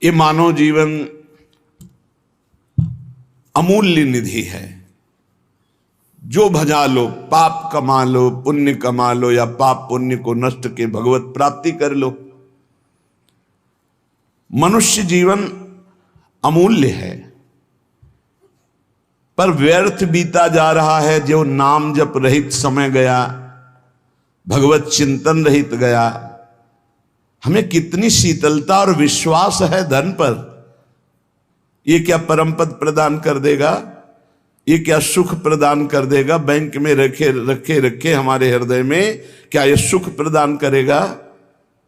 ये मानव जीवन अमूल्य निधि है। जो भजा लो, पाप कमा लो, पुण्य कमा लो, या पाप पुण्य को नष्ट के भगवत प्राप्ति कर लो। मनुष्य जीवन अमूल्य है, पर व्यर्थ बीता जा रहा है। जो नाम जप रहित समय गया, भगवत चिंतन रहित गया। हमें कितनी शीतलता और विश्वास है धन पर। ये क्या परम पद प्रदान कर देगा, ये क्या सुख प्रदान कर देगा। बैंक में रखे हमारे हृदय में क्या ये सुख प्रदान करेगा।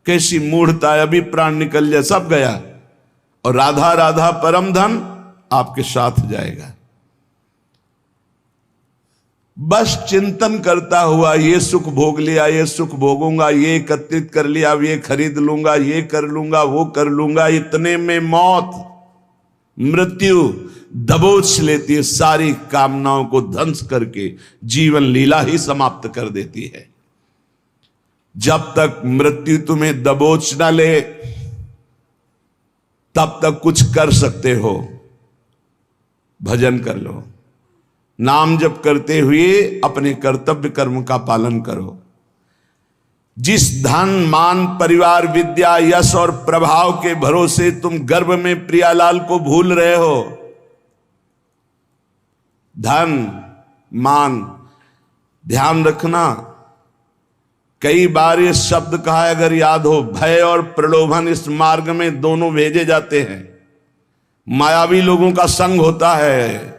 कैसी मूढ़ता है, अभी प्राण निकल जाए सब गया। और राधा राधा परम धन आपके साथ जाएगा। बस चिंतन करता हुआ ये सुख भोग लिया, ये सुख भोगूंगा, ये एकत्रित कर लिया, अब ये खरीद लूंगा, ये कर लूंगा, वो कर लूंगा। इतने में मौत, मृत्यु दबोच लेती है, सारी कामनाओं को ध्वंस करके जीवन लीला ही समाप्त कर देती है। जब तक मृत्यु तुम्हें दबोच ना ले तब तक कुछ कर सकते हो। भजन कर लो, नाम जप करते हुए अपने कर्तव्य कर्म का पालन करो। जिस धन मान परिवार विद्या यश और प्रभाव के भरोसे तुम गर्भ में प्रियालाल को भूल रहे हो। धन मान, ध्यान रखना, कई बार ये शब्द कहा है, अगर याद हो, भय और प्रलोभन इस मार्ग में दोनों भेजे जाते हैं। मायावी लोगों का संग होता है।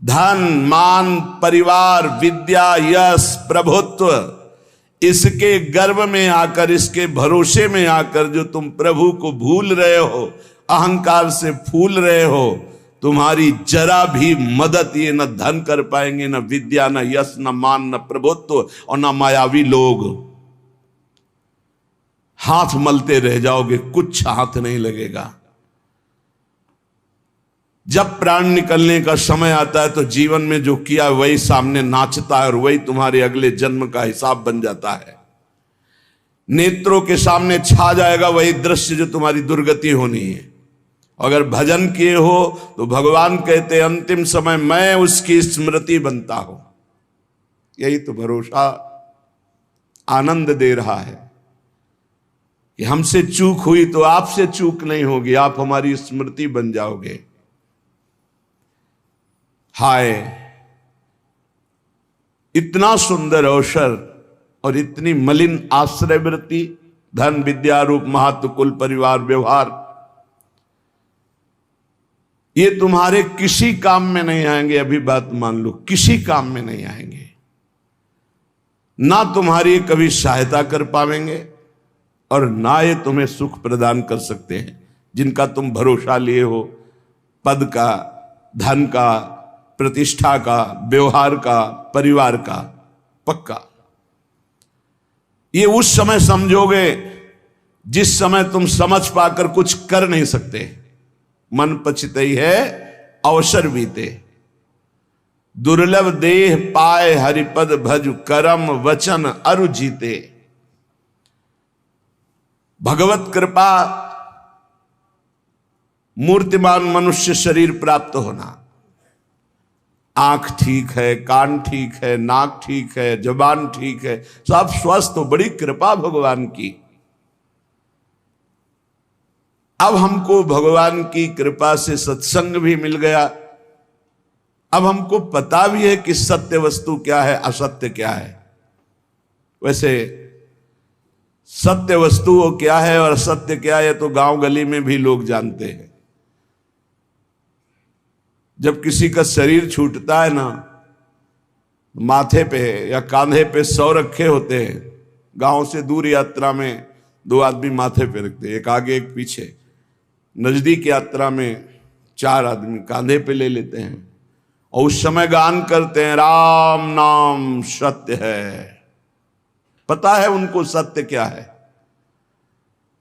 धन मान परिवार विद्या यश प्रभुत्व, इसके गर्भ में आकर, इसके भरोसे में आकर जो तुम प्रभु को भूल रहे हो, अहंकार से फूल रहे हो, तुम्हारी जरा भी मदद ये न धन कर पाएंगे, न विद्या, न यश, न मान, न प्रभुत्व और न मायावी लोग। हाथ मलते रह जाओगे, कुछ हाथ नहीं लगेगा। जब प्राण निकलने का समय आता है तो जीवन में जो किया वही सामने नाचता है और वही तुम्हारे अगले जन्म का हिसाब बन जाता है। नेत्रों के सामने छा जाएगा वही दृश्य जो तुम्हारी दुर्गति होनी है। अगर भजन किए हो तो भगवान कहते अंतिम समय मैं उसकी स्मृति बनता हूं। यही तो भरोसा आनंद दे रहा है कि हमसे चूक हुई तो आपसे चूक नहीं होगी, आप हमारी स्मृति बन जाओगे। हाय, इतना सुंदर अवसर और इतनी मलिन आश्रय वृत्ति, धन विद्या रूप महत्व कुल परिवार व्यवहार, ये तुम्हारे किसी काम में नहीं आएंगे। अभी बात मान लो, किसी काम में नहीं आएंगे। ना तुम्हारी कभी सहायता कर पाएंगे और ना ये तुम्हें सुख प्रदान कर सकते हैं जिनका तुम भरोसा लिए हो। पद का, धन का, प्रतिष्ठा का, व्यवहार का, परिवार का। पक्का ये उस समय समझोगे जिस समय तुम समझ पाकर कुछ कर नहीं सकते। मन पछतई है अवसर बीते, दुर्लभ देह पाए हरिपद भज, करम वचन अरु जीते। भगवत कृपा मूर्तिमान मनुष्य शरीर प्राप्त होना। आंख ठीक है, कान ठीक है, नाक ठीक है, जबान ठीक है, सब स्वस्थ हो, बड़ी कृपा भगवान की। अब हमको भगवान की कृपा से सत्संग भी मिल गया। अब हमको पता भी है कि सत्य वस्तु क्या है, असत्य क्या है। वैसे सत्य वस्तु वो क्या है और असत्य क्या है तो गांव गली में भी लोग जानते हैं। जब किसी का शरीर छूटता है ना, माथे पे या कांधे पे 100 रखे होते हैं। गांव से दूर यात्रा में 2 आदमी माथे पे रखते हैं, एक आगे एक पीछे। नजदीक यात्रा में 4 आदमी कांधे पे ले लेते हैं और उस समय गान करते हैं, राम नाम सत्य है। पता है उनको सत्य क्या है,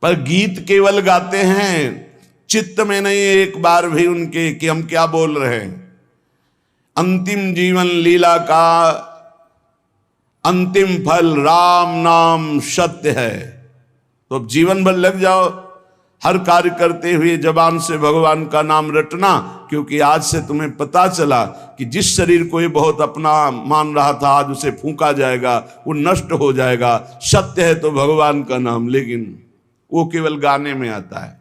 पर गीत केवल गाते हैं, चित्त में नहीं एक बार भी उनके कि हम क्या बोल रहे हैं। अंतिम जीवन लीला का अंतिम फल राम नाम सत्य है। तो अब जीवन भर लग जाओ हर कार्य करते हुए जबान से भगवान का नाम रटना, क्योंकि आज से तुम्हें पता चला कि जिस शरीर को ये बहुत अपना मान रहा था आज उसे फूंका जाएगा, वो नष्ट हो जाएगा। सत्य है तो भगवान का नाम, लेकिन वो केवल गाने में आता है।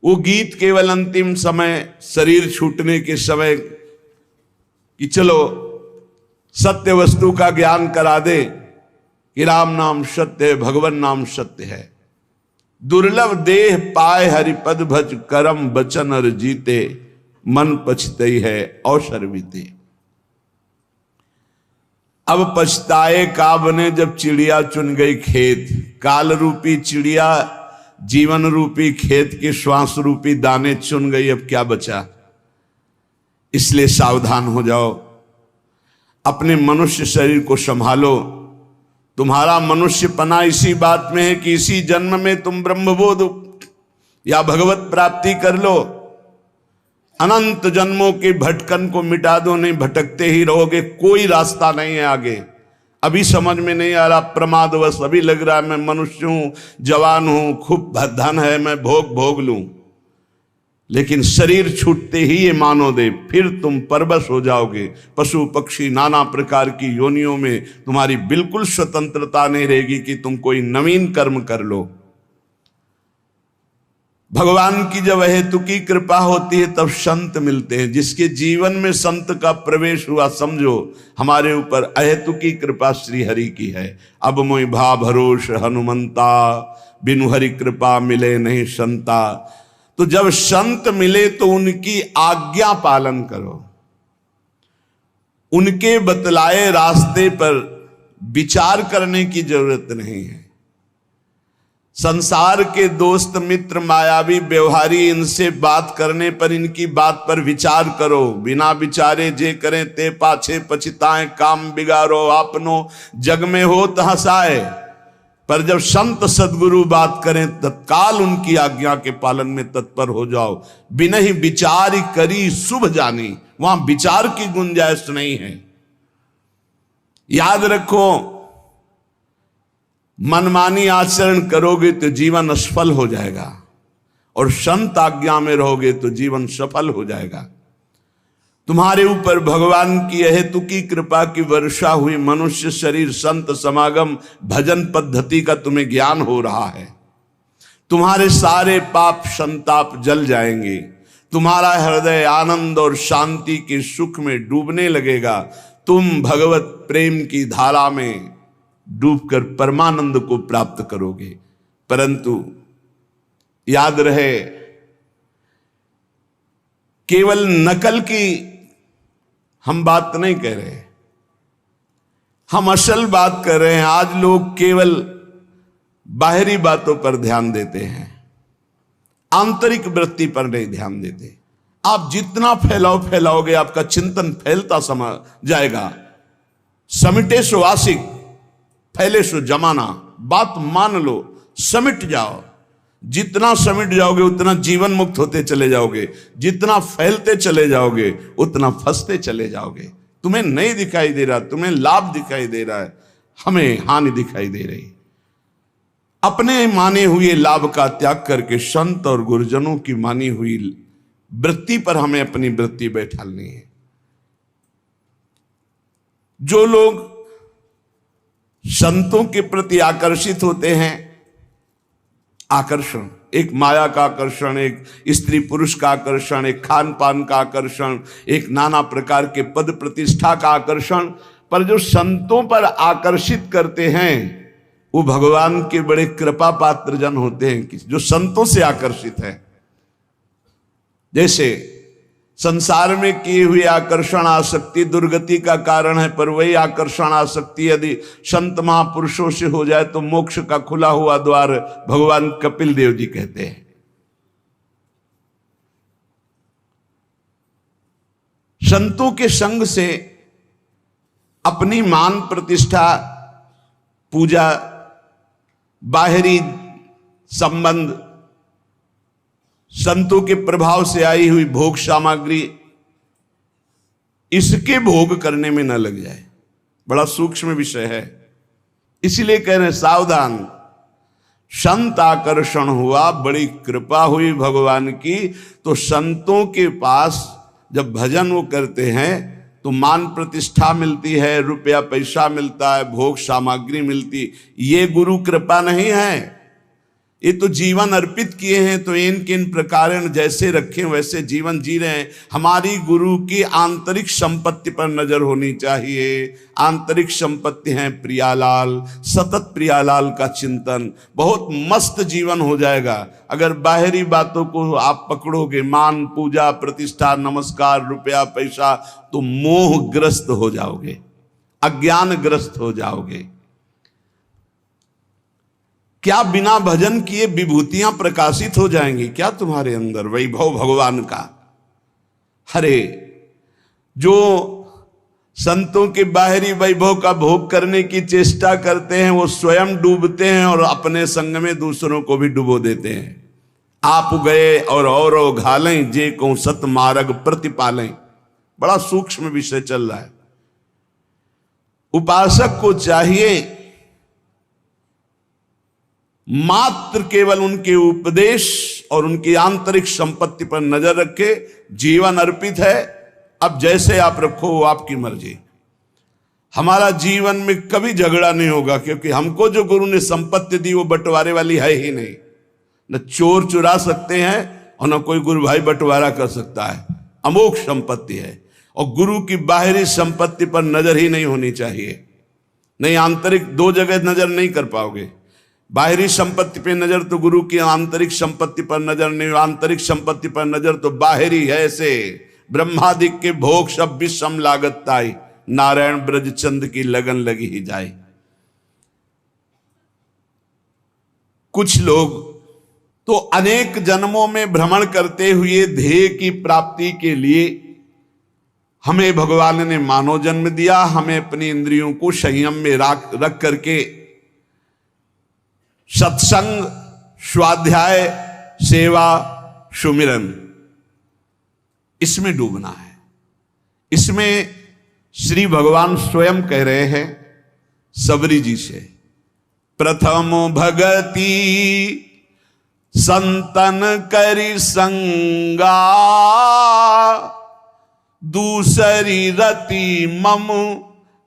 वो गीत केवल अंतिम समय, शरीर छूटने के समय कि चलो सत्य वस्तु का ज्ञान करा दे कि राम नाम सत्य है, भगवान नाम सत्य है। दुर्लभ देह पाए हरिपद भज, करम बचन और जीते, मन पछतई है अवसर बीते। अब पछताए का बने जब चिड़िया चुन गई खेत। काल रूपी चिड़िया जीवन रूपी खेत के श्वास रूपी दाने चुन गई, अब क्या बचा। इसलिए सावधान हो जाओ, अपने मनुष्य शरीर को संभालो। तुम्हारा मनुष्यपना इसी बात में है कि इसी जन्म में तुम ब्रह्मबोध या भगवत प्राप्ति कर लो। अनंत जन्मों के भटकन को मिटा दो, नहीं भटकते ही रहोगे, कोई रास्ता नहीं है आगे। अभी समझ में नहीं आ रहा, प्रमादवश अभी लग रहा है मैं मनुष्य हूं, जवान हूं, खूब धन है, मैं भोग लूं। लेकिन शरीर छूटते ही ये मानो दे, फिर तुम परवश हो जाओगे। पशु पक्षी नाना प्रकार की योनियों में तुम्हारी बिल्कुल स्वतंत्रता नहीं रहेगी कि तुम कोई नवीन कर्म कर लो। भगवान की जब अहेतुकी कृपा होती है तब संत मिलते हैं। जिसके जीवन में संत का प्रवेश हुआ, समझो हमारे ऊपर अहेतुकी कृपा श्री हरि की है। अब मोहि भा भरोस हनुमंता, बिनु हरि कृपा मिले नहीं संता। तो जब संत मिले तो उनकी आज्ञा पालन करो, उनके बतलाए रास्ते पर विचार करने की जरूरत नहीं है। संसार के दोस्त मित्र मायावी व्यवहारी, इनसे बात करने पर इनकी बात पर विचार करो। बिना विचारे जे करें ते पाछे पछताएं, काम बिगाड़ो आपनो जग में हो हंसाए। पर जब संत सदगुरु बात करें तत्काल उनकी आज्ञा के पालन में तत्पर हो जाओ। बिना ही विचार करी शुभ जानी, वहां विचार की गुंजाइश नहीं है। याद रखो, मनमानी आचरण करोगे तो जीवन असफल हो जाएगा, और संत आज्ञा में रहोगे तो जीवन सफल हो जाएगा। तुम्हारे ऊपर भगवान की अहेतुकी कृपा की वर्षा हुई। मनुष्य शरीर, संत समागम, भजन पद्धति का तुम्हें ज्ञान हो रहा है। तुम्हारे सारे पाप संताप जल जाएंगे। तुम्हारा हृदय आनंद और शांति के सुख में डूबने लगेगा। तुम भगवत प्रेम की धारा में डूबकर परमानंद को प्राप्त करोगे। परंतु याद रहे, केवल नकल की हम बात नहीं कह रहे, हम असल बात कर रहे हैं। आज लोग केवल बाहरी बातों पर ध्यान देते हैं, आंतरिक वृत्ति पर नहीं ध्यान देते। आप जितना फैलाओगे आपका चिंतन फैलता समा जाएगा। समिटे सो आशिक, फैले सो जमाना। बात मान लो, समिट जाओ। जितना समिट जाओगे उतना जीवन मुक्त होते चले जाओगे। जितना फैलते चले जाओगे उतना फंसते चले जाओगे। तुम्हें नहीं दिखाई दे रहा, तुम्हें लाभ दिखाई दे रहा है, हमें हानि दिखाई दे रही। अपने माने हुए लाभ का त्याग करके संत और गुरुजनों की मानी हुई वृत्ति पर हमें अपनी वृत्ति बैठालनी है। जो लोग संतों के प्रति आकर्षित होते हैं, आकर्षण, एक माया का आकर्षण, एक स्त्री पुरुष का आकर्षण, एक खान पान का आकर्षण, एक नाना प्रकार के पद प्रतिष्ठा का आकर्षण, पर जो संतों पर आकर्षित करते हैं वो भगवान के बड़े कृपा पात्र जन होते हैं, जो संतों से आकर्षित है। जैसे संसार में किए हुए आकर्षण आसक्ति दुर्गति का कारण है, पर वही आकर्षण आसक्ति यदि संत महापुरुषों से हो जाए तो मोक्ष का खुला हुआ द्वार भगवान कपिल देव जी कहते हैं। संतों के संग से अपनी मान प्रतिष्ठा, पूजा, बाहरी संबंध, संतों के प्रभाव से आई हुई भोग सामग्री, इसके भोग करने में न लग जाए। बड़ा सूक्ष्म विषय है, इसीलिए कह रहे हैं सावधान। संत आकर्षण हुआ, बड़ी कृपा हुई भगवान की। तो संतों के पास जब भजन वो करते हैं तो मान प्रतिष्ठा मिलती है, रुपया पैसा मिलता है, भोग सामग्री मिलती। ये गुरु कृपा नहीं है, ये तो जीवन अर्पित किए हैं, तो इन किन प्रकार जैसे रखें वैसे जीवन जी रहे हैं। हमारी गुरु की आंतरिक संपत्ति पर नजर होनी चाहिए। आंतरिक संपत्ति है प्रियालाल, सतत प्रियालाल का चिंतन, बहुत मस्त जीवन हो जाएगा। अगर बाहरी बातों को आप पकड़ोगे, मान पूजा प्रतिष्ठा नमस्कार रुपया पैसा, तो मोहग्रस्त हो जाओगे, अज्ञानग्रस्त हो जाओगे। क्या बिना भजन किए विभूतियां प्रकाशित हो जाएंगी क्या तुम्हारे अंदर, वैभव भगवान का? अरे जो संतों के बाहरी वैभव का भोग करने की चेष्टा करते हैं वो स्वयं डूबते हैं और अपने संग में दूसरों को भी डुबो देते हैं। आप गए और घालें जे को सत मार्ग प्रतिपालें। बड़ा सूक्ष्म विषय चल रहा है। उपासक को चाहिए मात्र केवल उनके उपदेश और उनकी आंतरिक संपत्ति पर नजर रखे। जीवन अर्पित है, अब जैसे आप रखो वो आपकी मर्जी। हमारा जीवन में कभी झगड़ा नहीं होगा, क्योंकि हमको जो गुरु ने संपत्ति दी वो बंटवारे वाली है ही नहीं। न चोर चुरा सकते हैं और न कोई गुरु भाई बंटवारा कर सकता है। अमोघ संपत्ति है और गुरु की बाहरी संपत्ति पर नजर ही नहीं होनी चाहिए। नहीं, आंतरिक दो जगह नजर नहीं कर पाओगे। बाहरी संपत्ति पे नजर तो गुरु की आंतरिक संपत्ति पर नजर नहीं, आंतरिक संपत्ति पर नजर तो बाहरी है। ऐसे ब्रह्मादिक के भोग सब विषम लागत ताई, नारायण ब्रजचंद की लगन लगी ही जाए। कुछ लोग तो अनेक जन्मों में भ्रमण करते हुए ध्येय की प्राप्ति के लिए हमें भगवान ने मानव जन्म दिया। हमें अपनी इंद्रियों को संयम में रख करके सत्संग, स्वाध्याय, सेवा, सुमिरन, इसमें डूबना है। इसमें श्री भगवान स्वयं कह रहे हैं सबरी जी से, प्रथम भगति संतन करी संगा, दूसरी रति मम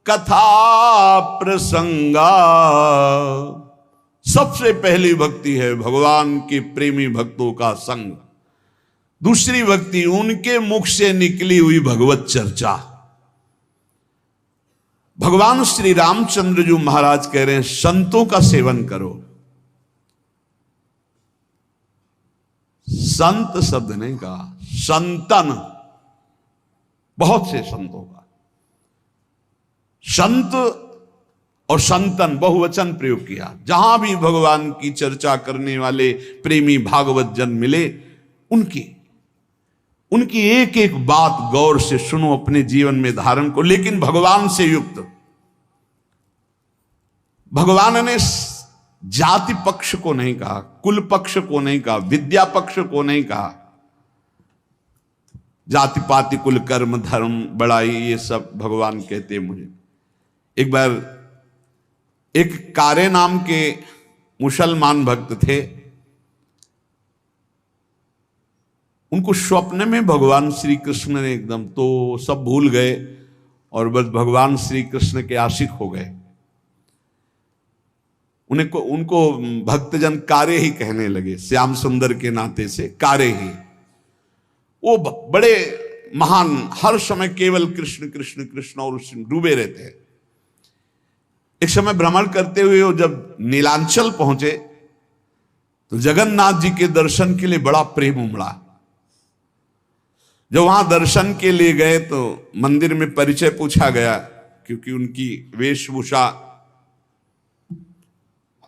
कथा प्रसंगा। सबसे पहली भक्ति है भगवान के प्रेमी भक्तों का संग। दूसरी भक्ति उनके मुख से निकली हुई भगवत चर्चा। भगवान श्री रामचंद्र जी महाराज कह रहे हैं संतों का सेवन करो। संत शब्द नहीं कहा, संतन, बहुत से संतों का। संत और संतन बहुवचन प्रयोग किया। जहां भी भगवान की चर्चा करने वाले प्रेमी भागवत जन मिले, उनकी एक एक बात गौर से सुनो, अपने जीवन में धारण को, लेकिन भगवान से युक्त। भगवान ने जाति पक्ष को नहीं कहा, कुल पक्ष को नहीं कहा, विद्या पक्ष को नहीं कहा। जाति पाति कुल कर्म धर्म बड़ाई ये सब भगवान कहते। मुझे एक बार एक कारे नाम के मुसलमान भक्त थे, उनको स्वप्न में भगवान श्री कृष्ण ने एकदम, तो सब भूल गए और बस भगवान श्री कृष्ण के आशिक हो गए। उनको भक्तजन कारे ही कहने लगे, श्याम सुंदर के नाते से कारे ही। वो बड़े महान, हर समय केवल कृष्ण कृष्ण कृष्ण और उसमें डूबे रहते हैं। एक समय भ्रमण करते हुए वो जब नीलांचल पहुंचे तो जगन्नाथ जी के दर्शन के लिए बड़ा प्रेम उमड़ा। जब वहां दर्शन के लिए गए तो मंदिर में परिचय पूछा गया, क्योंकि उनकी वेशभूषा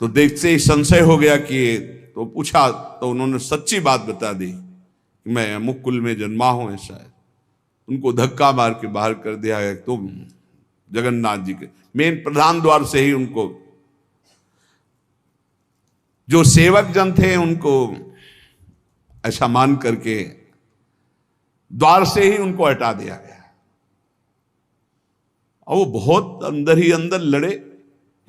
तो देखते ही संशय हो गया कि, तो पूछा तो उन्होंने सच्ची बात बता दी कि मैं अमुक कुल में जन्मा हूं। ऐसा है। उनको धक्का मार के बाहर कर दिया गया। तो जगन्नाथ जी के मेन प्रधान द्वार से ही उनको, जो सेवक जन थे उनको ऐसा मान करके द्वार से ही उनको हटा दिया गया। और वो बहुत अंदर ही अंदर लड़े,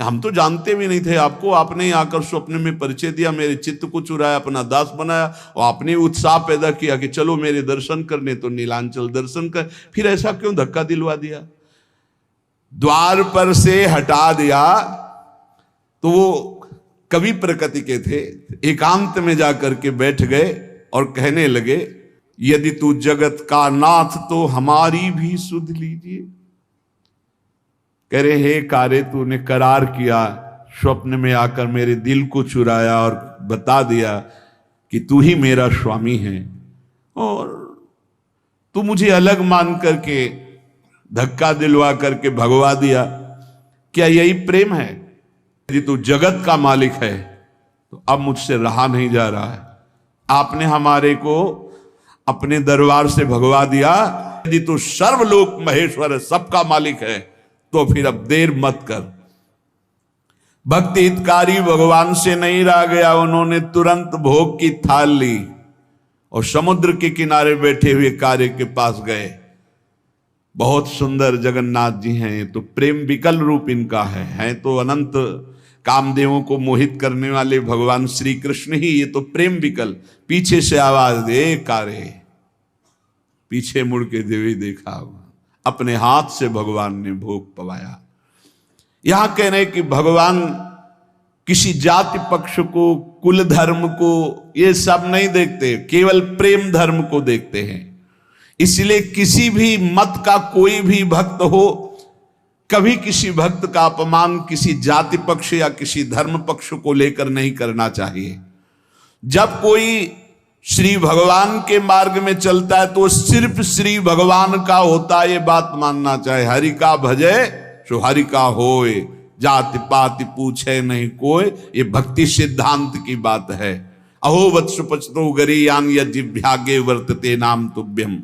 हम तो जानते भी नहीं थे आपको, आपने ही आकर स्वप्न में परिचय दिया, मेरे चित्त को चुराया, अपना दास बनाया और आपने उत्साह पैदा किया कि चलो मेरे दर्शन करने, तो नीलांचल दर्शन कर। फिर ऐसा क्यों धक्का दिलवा दिया? द्वार पर से हटा दिया तो वो कवि प्रकृति के थे, एकांत में जाकर के बैठ गए और कहने लगे, यदि तू जगत का नाथ तो हमारी भी सुध लीजिए। कह रहे, हे कारे, तूने करार किया, स्वप्न में आकर मेरे दिल को चुराया और बता दिया कि तू ही मेरा स्वामी है, और तू मुझे अलग मान करके धक्का दिलवा करके भगवा दिया। क्या यही प्रेम है? यदि तू जगत का मालिक है तो अब मुझसे रहा नहीं जा रहा है। आपने हमारे को अपने दरबार से भगवा दिया। यदि तू सर्वलोक महेश्वर है, सबका मालिक है, तो फिर अब देर मत कर। भक्ति हितकारी भगवान से नहीं रह गया, उन्होंने तुरंत भोग की थाल ली और समुद्र के किनारे बैठे हुए कार्य के पास गए। बहुत सुंदर जगन्नाथ जी हैं, तो प्रेम विकल रूप इनका है तो अनंत कामदेवों को मोहित करने वाले भगवान श्री कृष्ण ही, ये तो प्रेम विकल। पीछे से आवाज दे, कारे, पीछे मुड़ के देवी देखा, अपने हाथ से भगवान ने भोग पवाया। यहां कह रहे कि भगवान किसी जाति पक्ष को, कुल धर्म को, ये सब नहीं देखते, केवल प्रेम धर्म को देखते हैं। इसलिए किसी भी मत का कोई भी भक्त हो, कभी किसी भक्त का अपमान किसी जाति पक्ष या किसी धर्म पक्ष को लेकर नहीं करना चाहिए। जब कोई श्री भगवान के मार्ग में चलता है तो सिर्फ श्री भगवान का होता है, ये बात मानना चाहिए। हरि का भजे सो हरि का होए, जाति पाति पूछे नहीं कोई, ये भक्ति सिद्धांत की बात है। अहो वत्सु पचतो गरीयान यज्जिभ्यागे वर्तते नाम तुभ्यम।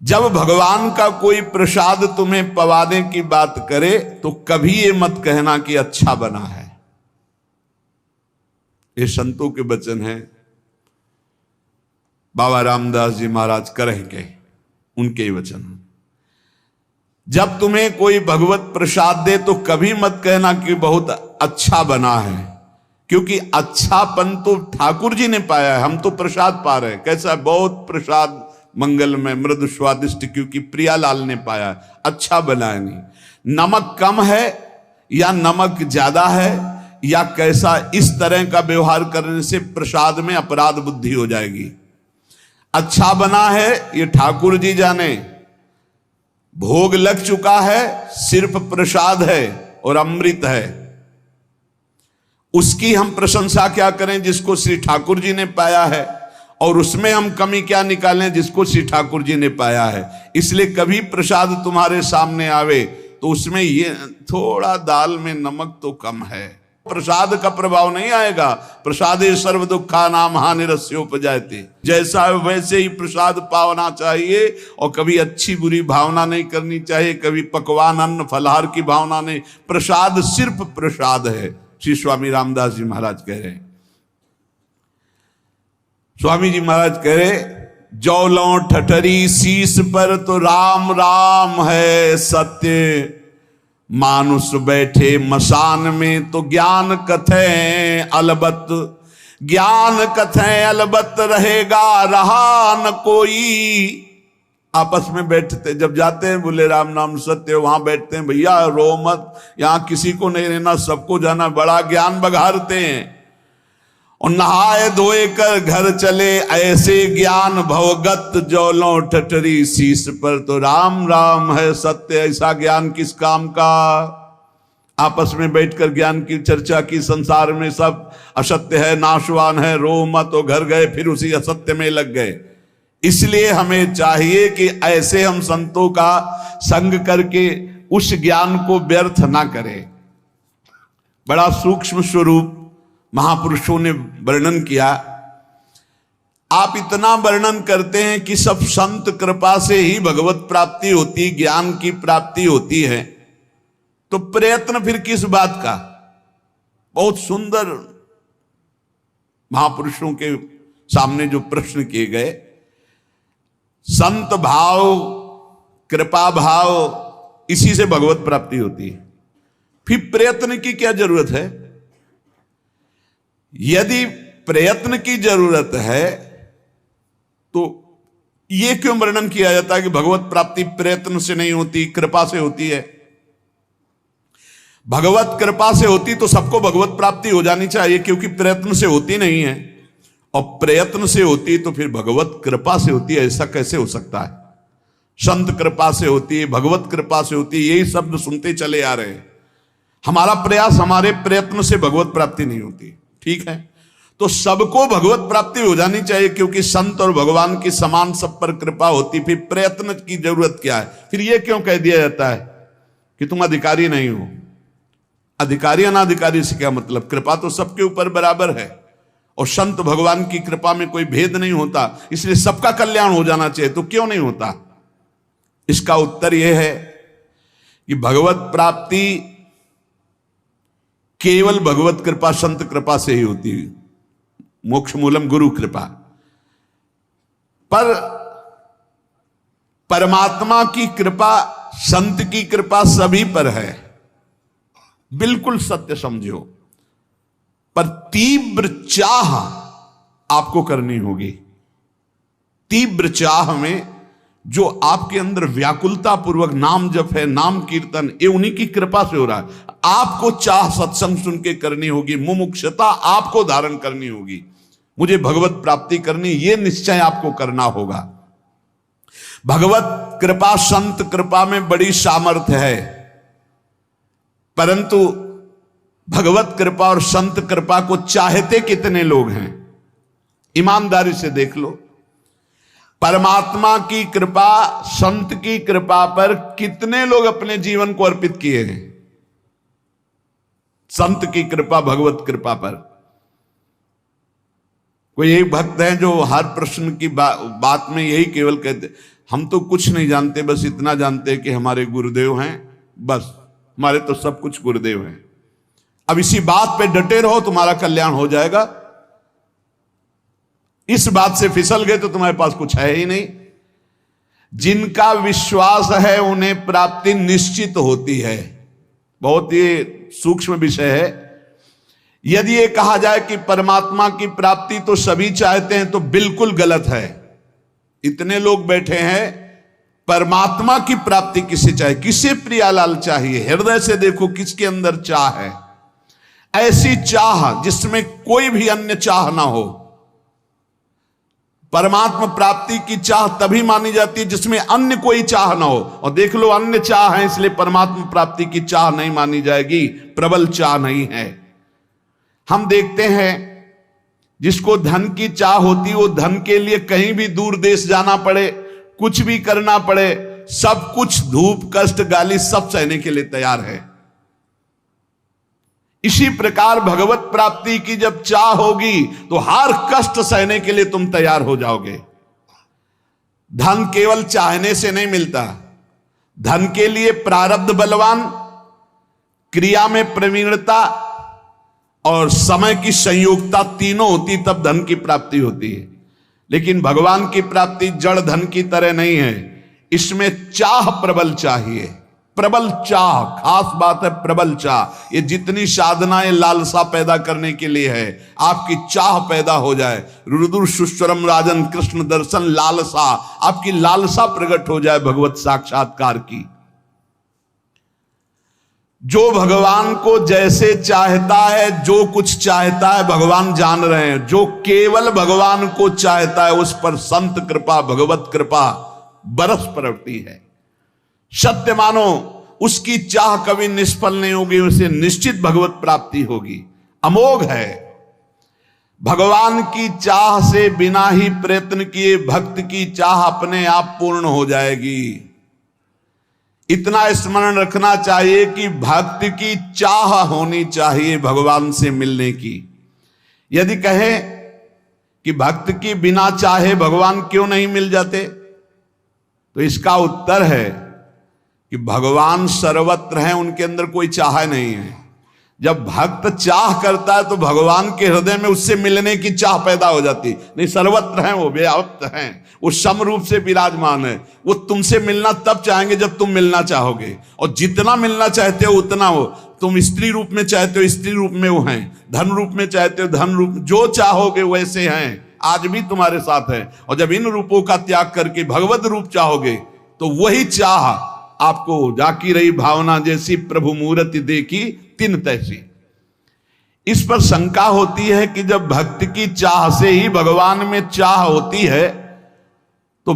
जब भगवान का कोई प्रसाद तुम्हें पवाने की बात करे तो कभी ये मत कहना कि अच्छा बना है। ये संतों के वचन हैं, बाबा रामदास जी महाराज करेंगे उनके वचन। जब तुम्हें कोई भगवत प्रसाद दे तो कभी मत कहना कि बहुत अच्छा बना है, क्योंकि अच्छापन तो ठाकुर जी ने पाया है, हम तो प्रसाद पा रहे हैं। कैसा? बहुत प्रसाद मंगलमय मृदु स्वादिष्ट, क्योंकि प्रियालाल ने पाया, अच्छा बना है नहीं। नमक कम है या नमक ज्यादा है या कैसा, इस तरह का व्यवहार करने से प्रसाद में अपराध बुद्धि हो जाएगी। अच्छा बना है ये ठाकुर जी जाने, भोग लग चुका है, सिर्फ प्रसाद है और अमृत है, उसकी हम प्रशंसा क्या करें जिसको श्री ठाकुर जी ने पाया है, और उसमें हम कमी क्या निकालें जिसको श्री ठाकुर जी ने पाया है। इसलिए कभी प्रसाद तुम्हारे सामने आवे तो उसमें ये थोड़ा दाल में नमक तो कम है, प्रसाद का प्रभाव नहीं आएगा। प्रसादे सर्व दुखा नाम हानिरस्योपजायते, जैसा है वैसे ही प्रसाद पावना चाहिए, और कभी अच्छी बुरी भावना नहीं करनी चाहिए, कभी पकवान अन्न फलहार की भावना नहीं। प्रसाद सिर्फ प्रसाद है। श्री स्वामी रामदास जी महाराज कह रहे हैं, स्वामी जी महाराज कह रहे, जौलों ठठरी शीश पर तो राम राम है सत्य, मानुष बैठे मसान में तो ज्ञान कथें अलबत, ज्ञान कथें अलबत रहेगा रहा न कोई। आपस में बैठते जब जाते हैं, बोले राम नाम सत्य, वहां बैठते हैं, भैया रो मत, यहां किसी को नहीं रहना, सबको जाना, बड़ा ज्ञान बघारते हैं। और नहाए धोए कर घर चले, ऐसे ज्ञान भवगत, जौलों ठठरी शीश पर तो राम राम है सत्य। ऐसा ज्ञान किस काम का? आपस में बैठकर ज्ञान की चर्चा की, संसार में सब असत्य है, नाशवान है, रो मत, तो घर गए फिर उसी असत्य में लग गए। इसलिए हमें चाहिए कि ऐसे हम संतों का संग करके उस ज्ञान को व्यर्थ ना करें। बड़ा सूक्ष्म स्वरूप महापुरुषों ने वर्णन किया। आप इतना वर्णन करते हैं कि सब संत कृपा से ही भगवत प्राप्ति होती, ज्ञान की प्राप्ति होती है, तो प्रयत्न फिर किस बात का? बहुत सुंदर महापुरुषों के सामने जो प्रश्न किए गए, संत भाव, कृपा भाव, इसी से भगवत प्राप्ति होती है। फिर प्रयत्न की क्या जरूरत है? यदि प्रयत्न की जरूरत है तो यह क्यों वर्णन किया जाता है कि भगवत प्राप्ति प्रयत्न से नहीं होती, कृपा से होती है? भगवत कृपा से होती तो सबको भगवत प्राप्ति हो जानी चाहिए, क्योंकि प्रयत्न से होती नहीं है। और प्रयत्न से होती तो फिर भगवत कृपा से होती है, ऐसा कैसे हो सकता है? संत कृपा से होती है, भगवत कृपा से होती है, यही शब्द सुनते चले आ रहे हैं। हमारा प्रयास, हमारे प्रयत्न से भगवत प्राप्ति नहीं होती, ठीक है? तो सबको भगवत प्राप्ति हो जानी चाहिए, क्योंकि संत और भगवान की समान सब पर कृपा होती। फिर प्रयत्न की जरूरत क्या है? फिर यह क्यों कह दिया जाता है कि तुम अधिकारी नहीं हो? अधिकारी अनाधिकारी से क्या मतलब? कृपा तो सबके ऊपर बराबर है, और संत भगवान की कृपा में कोई भेद नहीं होता, इसलिए सबका कल्याण हो जाना चाहिए। तो क्यों नहीं होता? इसका उत्तर यह है कि भगवत प्राप्ति केवल भगवत कृपा, संत कृपा से ही होती है, मोक्ष मूलम गुरु कृपा। पर परमात्मा की कृपा, संत की कृपा सभी पर है, बिल्कुल सत्य समझो। पर तीव्र चाह आपको करनी होगी। तीव्र चाह में जो आपके अंदर व्याकुलता पूर्वक नाम जप है, नाम कीर्तन, ये उन्हीं की कृपा से हो रहा है। आपको चाह सत्संग सुन के करनी होगी, मुमुक्षुता आपको धारण करनी होगी। मुझे भगवत प्राप्ति करनी, ये निश्चय आपको करना होगा। भगवत कृपा, संत कृपा में बड़ी सामर्थ्य है, परंतु भगवत कृपा और संत कृपा को चाहते कितने लोग हैं? ईमानदारी से देख लो। परमात्मा की कृपा, संत की कृपा पर कितने लोग अपने जीवन को अर्पित किए हैं? संत की कृपा, भगवत कृपा पर। कोई एक भक्त है जो हर प्रश्न की बात में यही केवल कहते, हम तो कुछ नहीं जानते, बस इतना जानते हैं कि हमारे गुरुदेव हैं, बस हमारे तो सब कुछ गुरुदेव हैं। अब इसी बात पे डटे रहो, तुम्हारा कल्याण हो जाएगा। इस बात से फिसल गए तो तुम्हारे पास कुछ है ही नहीं। जिनका विश्वास है उन्हें प्राप्ति निश्चित होती है। बहुत ही सूक्ष्म विषय है। यदि ये कहा जाए कि परमात्मा की प्राप्ति तो सभी चाहते हैं तो बिल्कुल गलत है। इतने लोग बैठे हैं, परमात्मा की प्राप्ति किसे चाहिए? किसे प्रियालाल चाहिए? हृदय से देखो किसके अंदर चाह है। ऐसी चाह जिसमें कोई भी अन्य चाह ना हो। परमात्मा प्राप्ति की चाह तभी मानी जाती है जिसमें अन्य कोई चाह ना हो। और देख लो, अन्य चाह है, इसलिए परमात्मा प्राप्ति की चाह नहीं मानी जाएगी, प्रबल चाह नहीं है। हम देखते हैं जिसको धन की चाह होती, वो धन के लिए कहीं भी दूर देश जाना पड़े, कुछ भी करना पड़े, सब कुछ, धूप, कष्ट, गाली सब सहने के लिए तैयार है। इसी प्रकार भगवत प्राप्ति की जब चाह होगी तो हर कष्ट सहने के लिए तुम तैयार हो जाओगे। धन केवल चाहने से नहीं मिलता। धन के लिए प्रारब्ध बलवान, क्रिया में प्रवीणता और समय की संयोगता तीनों होती, तब धन की प्राप्ति होती है। लेकिन भगवान की प्राप्ति जड़ धन की तरह नहीं है। इसमें चाह प्रबल चाहिए। प्रबल चाह, खास बात है प्रबल चाह। ये जितनी साधनाएं लालसा पैदा करने के लिए है, आपकी चाह पैदा हो जाए। रुद्र सुश्वरम राजन कृष्ण दर्शन लालसा, आपकी लालसा प्रकट हो जाए भगवत साक्षात्कार की। जो भगवान को जैसे चाहता है, जो कुछ चाहता है, भगवान जान रहे हैं। जो केवल भगवान को चाहता है उस पर संत कृपा, भगवत कृपा बरस पड़ती है। सत्य मानो, उसकी चाह कभी निष्फल नहीं होगी, उसे निश्चित भगवत प्राप्ति होगी। अमोघ है। भगवान की चाह से बिना ही प्रयत्न किए भक्त की चाह अपने आप पूर्ण हो जाएगी। इतना स्मरण रखना चाहिए कि भक्त की चाह होनी चाहिए भगवान से मिलने की। यदि कहे कि भक्त की बिना चाहे भगवान क्यों नहीं मिल जाते, तो इसका उत्तर है कि भगवान सर्वत्र हैं, उनके अंदर कोई चाह नहीं है। जब भक्त चाह करता है तो भगवान के हृदय में उससे मिलने की चाह पैदा हो जाती। नहीं, सर्वत्र हैं वो, व्याप्त हैं, वो सम रूप से विराजमान है। वो तुमसे मिलना तब चाहेंगे जब तुम मिलना चाहोगे, और जितना मिलना चाहते हो उतना हो। तुम स्त्री रूप में चाहते हो, स्त्री रूप में वो हैं, धन रूप में चाहते हो, धन रूप, जो चाहोगे वैसे हैं, आज भी तुम्हारे साथ है। और जब इन रूपों का त्याग करके भगवत रूप चाहोगे तो वही चाह आपको, जाकी रही भावना जैसी प्रभु मूर्ति देखी तिन तैसी। इस पर शंका होती है कि जब भक्त की चाह से ही भगवान में चाह होती है तो